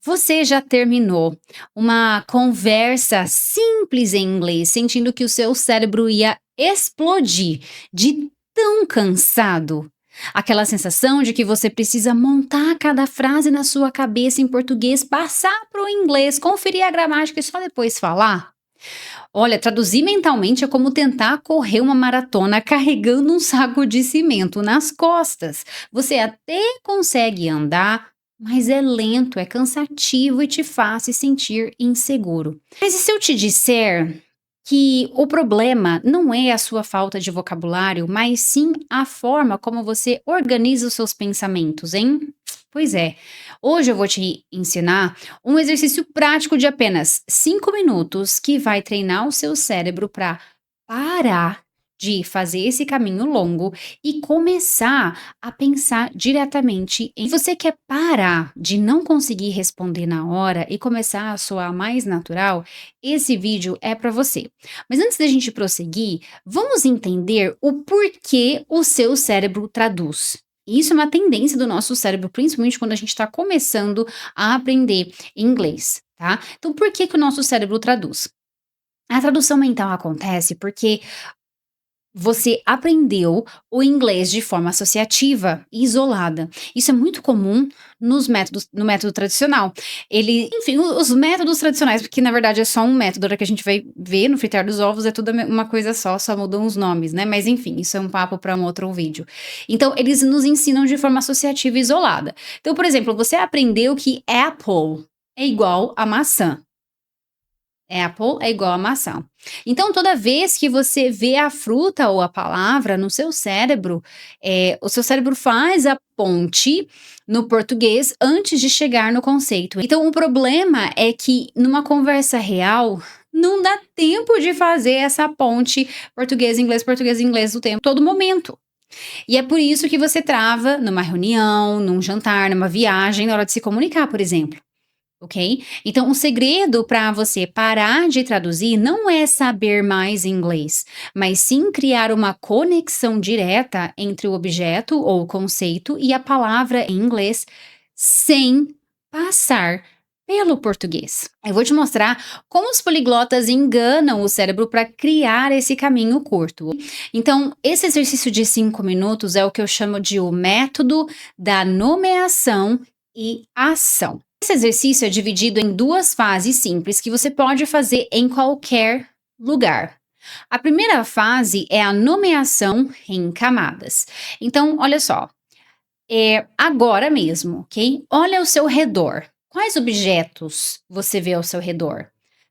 Você já terminou uma conversa simples em inglês, sentindo que o seu cérebro ia explodir de tão cansado? Aquela sensação de que você precisa montar cada frase na sua cabeça em português, passar para o inglês, conferir a gramática e só depois falar? Olha, traduzir mentalmente é como tentar correr uma maratona carregando um saco de cimento nas costas. Você até consegue andar, mas é lento, é cansativo e te faz se sentir inseguro. Mas e se eu te disser que o problema não é a sua falta de vocabulário, mas sim a forma como você organiza os seus pensamentos, hein? Pois é, hoje eu vou te ensinar um exercício prático de apenas 5 minutos que vai treinar o seu cérebro para parar de fazer esse caminho longo e começar a pensar diretamente em você quer parar de não conseguir responder na hora e começar a soar mais natural, esse vídeo é para você. Mas antes da gente prosseguir, vamos entender o porquê o seu cérebro traduz. Isso é uma tendência do nosso cérebro, principalmente quando a gente está começando a aprender inglês, tá? Então, por que que o nosso cérebro traduz? A tradução mental acontece porque você aprendeu o inglês de forma associativa e isolada. Isso é muito comum no método tradicional. Enfim, os métodos tradicionais, porque na verdade é só um método, a hora que a gente vai ver no fritar dos ovos é tudo uma coisa só mudam os nomes, né? Mas enfim, isso é um papo para um outro vídeo. Então, eles nos ensinam de forma associativa e isolada. Então, por exemplo, você aprendeu que apple é igual a maçã. Apple é igual a maçã. Então, toda vez que você vê a fruta ou a palavra no seu cérebro, o seu cérebro faz a ponte no português antes de chegar no conceito. Então, o problema é que numa conversa real, não dá tempo de fazer essa ponte português, inglês o tempo, todo momento. E é por isso que você trava numa reunião, num jantar, numa viagem, na hora de se comunicar, por exemplo. Ok? Então, o segredo para você parar de traduzir não é saber mais inglês, mas sim criar uma conexão direta entre o objeto ou o conceito e a palavra em inglês sem passar pelo português. Eu vou te mostrar como os poliglotas enganam o cérebro para criar esse caminho curto. Então, esse exercício de 5 minutos é o que eu chamo de o método da nomeação e ação. Esse exercício é dividido em duas fases simples que você pode fazer em qualquer lugar. A primeira fase é a nomeação em camadas. Então, olha só, agora mesmo, ok? Olha ao seu redor. Quais objetos você vê ao seu redor?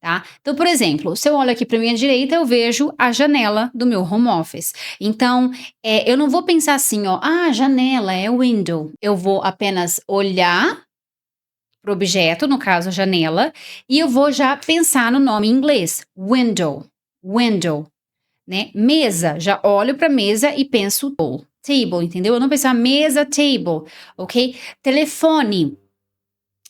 Tá? Então, por exemplo, se eu olho aqui para minha direita, eu vejo a janela do meu home office. Então, eu não vou pensar assim, ó, janela é window. Eu vou apenas olhar para o objeto, no caso a janela, e eu vou já pensar no nome em inglês, window, né? Mesa, já olho para mesa e penso table, entendeu? Eu não penso mesa, table, ok? Telefone,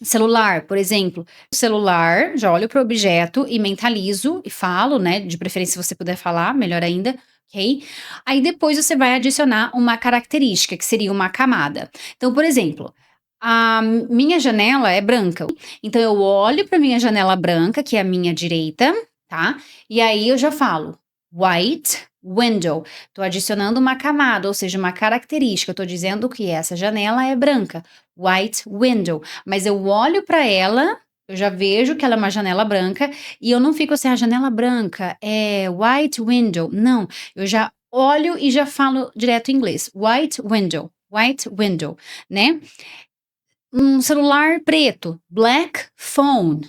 celular, por exemplo. Celular, já olho para o objeto e mentalizo e falo, né? De preferência, se você puder falar, melhor ainda, ok? Aí depois você vai adicionar uma característica, que seria uma camada. Então, por exemplo, a minha janela é branca. Então, eu olho para minha janela branca, que é a minha direita, tá? E aí eu já falo white window. Estou adicionando uma camada, ou seja, uma característica. Estou dizendo que essa janela é branca. White window. Mas eu olho para ela, eu já vejo que ela é uma janela branca e eu não fico assim, a janela branca é white window. Não, eu já olho e já falo direto em inglês. White window, né? Um celular preto, black phone.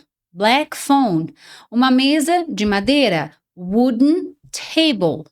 Uma mesa de madeira, wooden table,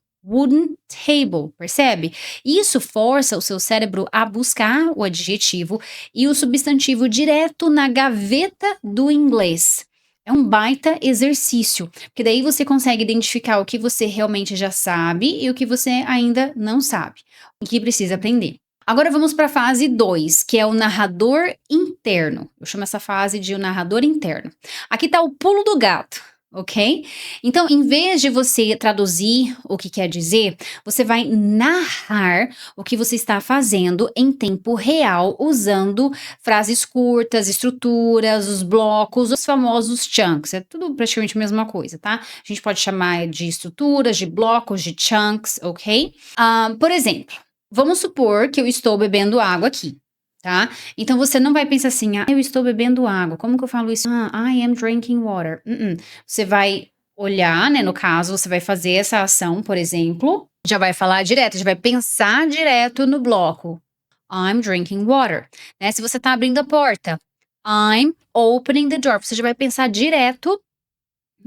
percebe? Isso força o seu cérebro a buscar o adjetivo e o substantivo direto na gaveta do inglês. É um baita exercício, porque daí você consegue identificar o que você realmente já sabe e o que você ainda não sabe, o que precisa aprender. Agora vamos para a fase 2, que é o narrador interno. Eu chamo essa fase de o narrador interno. Aqui está o pulo do gato, ok? Então, em vez de você traduzir o que quer dizer, você vai narrar o que você está fazendo em tempo real, usando frases curtas, estruturas, os blocos, os famosos chunks. É tudo praticamente a mesma coisa, tá? A gente pode chamar de estruturas, de blocos, de chunks, ok? Por exemplo, vamos supor que eu estou bebendo água aqui. Tá? Então você não vai pensar assim, eu estou bebendo água. Como que eu falo isso? I am drinking water. Você vai olhar, né? No caso, você vai fazer essa ação, por exemplo, já vai falar direto, já vai pensar direto no bloco. I'm drinking water, né? Se você tá abrindo a porta, I'm opening the door. Você já vai pensar direto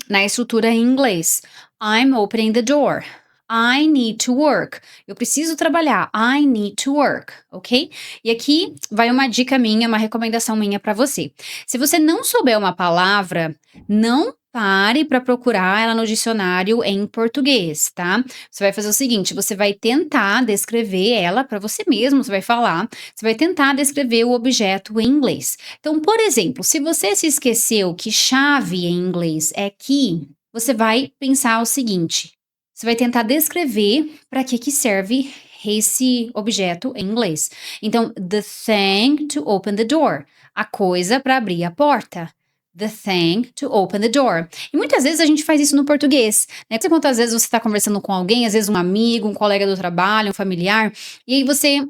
na estrutura em inglês. I'm opening the door. I need to work. Eu preciso trabalhar. I need to work, ok? E aqui vai uma dica minha, uma recomendação minha para você. Se você não souber uma palavra, não pare para procurar ela no dicionário em português, tá? Você vai fazer o seguinte: você vai tentar descrever ela para você mesmo, você vai falar, você vai tentar descrever o objeto em inglês. Então, por exemplo, se você se esqueceu que chave em inglês é key, você vai pensar o seguinte: você vai tentar descrever para que serve esse objeto em inglês. Então, the thing to open the door. A coisa para abrir a porta. The thing to open the door. E muitas vezes a gente faz isso no português, né? Não sei quantas vezes você está conversando com alguém, às vezes um amigo, um colega do trabalho, um familiar, e aí você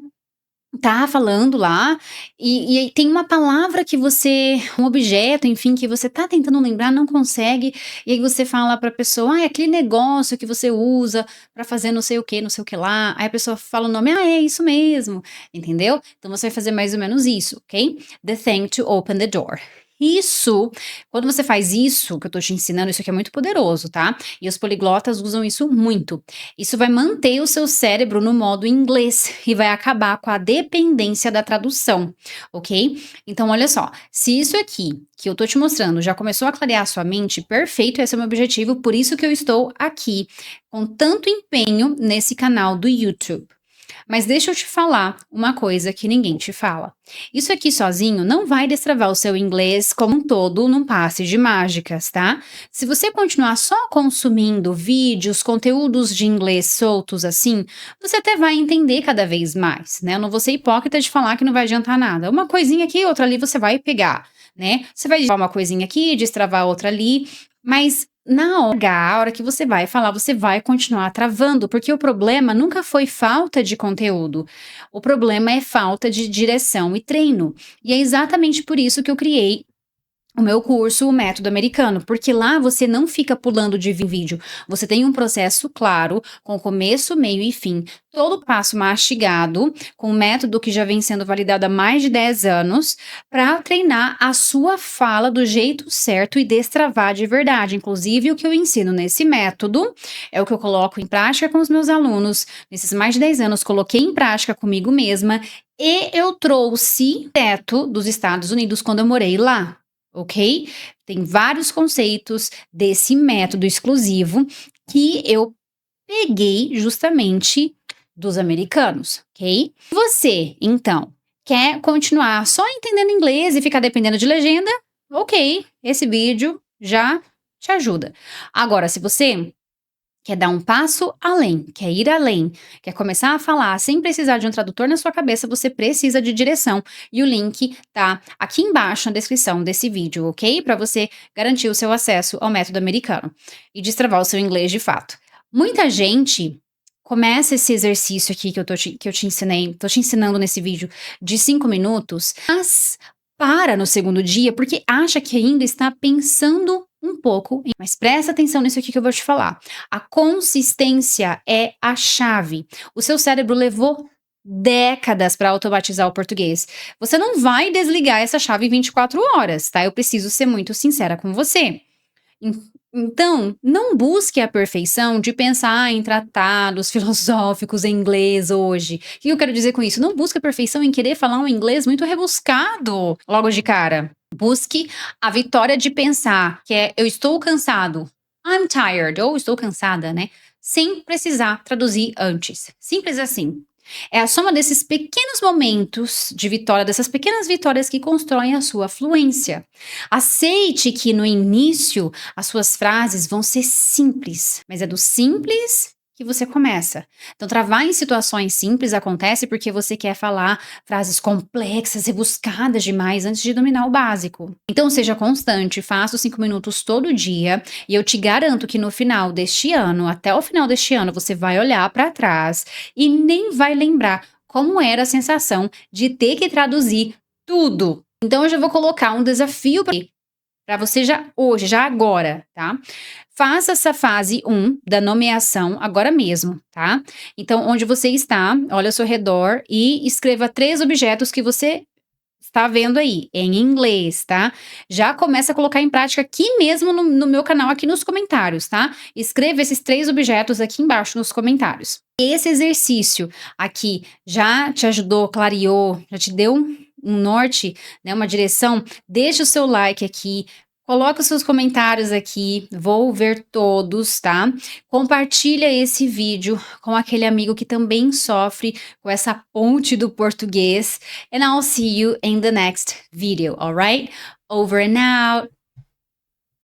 tá falando lá, e aí tem uma palavra que você um objeto, enfim, que você tá tentando lembrar, não consegue, e aí você fala pra pessoa: "Ah, é aquele negócio que você usa pra fazer não sei o que, não sei o que lá", aí a pessoa fala o nome: "Ah, é isso mesmo", entendeu? Então você vai fazer mais ou menos isso, ok? The thing to open the door. Isso, quando você faz isso, que eu tô te ensinando, isso aqui é muito poderoso, tá? E os poliglotas usam isso muito. Isso vai manter o seu cérebro no modo inglês e vai acabar com a dependência da tradução, ok? Então, olha só, se isso aqui que eu tô te mostrando já começou a clarear a sua mente, perfeito, esse é o meu objetivo, por isso que eu estou aqui com tanto empenho nesse canal do YouTube. Mas deixa eu te falar uma coisa que ninguém te fala. Isso aqui sozinho não vai destravar o seu inglês como um todo num passe de mágicas, tá? Se você continuar só consumindo vídeos, conteúdos de inglês soltos assim, você até vai entender cada vez mais, né? Eu não vou ser hipócrita de falar que não vai adiantar nada. Uma coisinha aqui, outra ali você vai pegar, né? Você vai destravar uma coisinha aqui, destravar outra ali, mas na hora a hora que você vai falar, você vai continuar travando, porque o problema nunca foi falta de conteúdo. O problema é falta de direção e treino. E é exatamente por isso que eu criei o meu curso, o Método Americano, porque lá você não fica pulando de vídeo, você tem um processo claro, com começo, meio e fim, todo passo mastigado, com um método que já vem sendo validado há mais de 10 anos, para treinar a sua fala do jeito certo e destravar de verdade. Inclusive, o que eu ensino nesse método é o que eu coloco em prática com os meus alunos. Nesses mais de 10 anos, coloquei em prática comigo mesma e eu trouxe direto dos Estados Unidos quando eu morei lá. Ok? Tem vários conceitos desse método exclusivo que eu peguei justamente dos americanos, ok? Você, então, quer continuar só entendendo inglês e ficar dependendo de legenda? Ok, esse vídeo já te ajuda. Agora, se você quer dar um passo além, quer ir além, quer começar a falar sem precisar de um tradutor na sua cabeça, você precisa de direção. E o link tá aqui embaixo na descrição desse vídeo, ok? Para você garantir o seu acesso ao método americano e destravar o seu inglês de fato. Muita gente começa esse exercício aqui que eu te ensinei, tô te ensinando nesse vídeo de 5 minutos, mas para no segundo dia porque acha que ainda está pensando um pouco, mas presta atenção nisso aqui que eu vou te falar. A consistência é a chave. O seu cérebro levou décadas para automatizar o português. Você não vai desligar essa chave em 24 horas, tá? Eu preciso ser muito sincera com você. Então, não busque a perfeição de pensar em tratados filosóficos em inglês hoje. O que eu quero dizer com isso? Não busque a perfeição em querer falar um inglês muito rebuscado logo de cara. Busque a vitória de pensar, que é eu estou cansado. I'm tired, ou estou cansada, né? Sem precisar traduzir antes. Simples assim. É a soma desses pequenos momentos de vitória, dessas pequenas vitórias que constroem a sua fluência. Aceite que no início as suas frases vão ser simples, mas é do simples que você começa. Então, travar em situações simples acontece porque você quer falar frases complexas, rebuscadas demais antes de dominar o básico. Então, seja constante, faça os 5 minutos todo dia e eu te garanto que no final deste ano, até o final deste ano, você vai olhar para trás e nem vai lembrar como era a sensação de ter que traduzir tudo. Então, eu já vou colocar um desafio para você já hoje, já agora, tá? Faça essa fase 1 da nomeação agora mesmo, tá? Então, onde você está, olha ao seu redor e escreva 3 objetos que você está vendo aí, em inglês, tá? Já começa a colocar em prática aqui mesmo no meu canal, aqui nos comentários, tá? Escreva esses 3 objetos aqui embaixo nos comentários. Esse exercício aqui já te ajudou, clareou, já te deu um norte, né, uma direção? Deixa o seu like aqui, coloca os seus comentários aqui, vou ver todos, tá? Compartilha esse vídeo com aquele amigo que também sofre com essa ponte do português. And I'll see you in the next video, alright? Over and out.